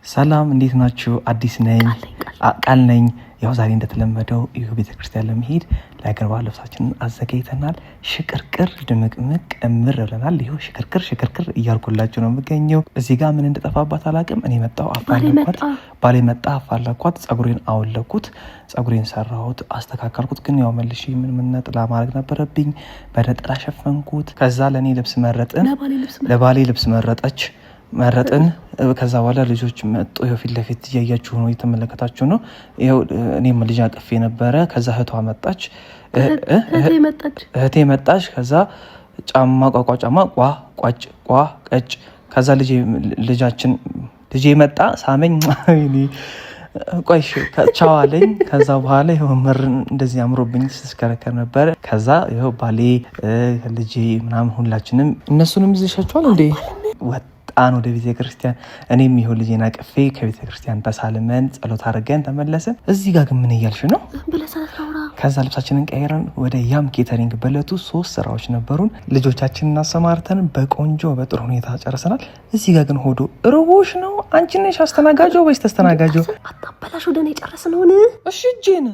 ሰላም እንዴት ናችሁ? አዲስ ነኝ ቃል ነኝ። ያው ዛሬ እንደተለመደው ይሁ ቤተክርስቲያን ለመሄድ ለሀገር ባህል ልብሳችንን አዘጋጅተናል። ሽቅርቅር ድምቅምቅ እምር ብለናል። ይሁ ሽቅርቅር እያልኩላችሁ ነው የምገኘው። እዚህ ጋር ምን እንደጠፋባት አላውቅም። እኔ መጣሁ አፋለኳት፣ ባሌ መጣ አፋለኳት፣ ጸጉሬን አወለኩት፣ ጸጉሬን ሰራሁት፣ አስተካከልኩት። ግን ያው መልሼ ምን ነጥላ ማድረግ ነበረብኝ። በነጠላ ሸፈንኩት። ከዛ ለኔ ልብስ መረጥን፣ ለባሌ ልብስ መረጥን። ከዛ በኋላ ልጆች መጡ። ይሄው ፊት ለፊት እያያችሁ ነው፣ እየተመለከታችሁ ነው። ይሄው እኔም ልጅ አቅፌ ነበረ። ከዛ እህቷ መጣች፣ እህቴ መጣች። ከዛ ጫማ ቋቋጫማ ቀጭ። ከዛ ልጄ መጣ፣ ሳመኝ፣ ቆይሽ ቻው አለኝ። ከዛ በኋላ ይሄው እንደዚህ አምሮብኝ ተስከረከር ነበር። ከዛ ይሄው ባሌ ልጄ ምናምን ሁላችንም እነሱንም ይዘሻቸዋል እንዴ ወጣን ወደ ቤተ ክርስቲያን። እኔም ይሄው ልጄን አቅፌ ከቤተ ክርስቲያን ተሳልመን ጸሎት አድርገን ተመለስን። እዚህ ጋር ግን ምን እያልሽ ነው? ከዛ ልብሳችንን ቀይረን ወደ ያም ኬተሪንግ በለቱ 3 ስራዎች ነበሩን። ልጆቻችንን አሰማርተን በቆንጆ በጥሩ ሁኔታ ጨርሰናል። እዚህ ጋር ግን ሆዶ ርቦሽ ነው። አንቺ ነሽ አስተናጋጆ ወይስ ተስተናጋጆ? አጣበላሽ ወደ እኔ ጨረስነው። እሺ እጄን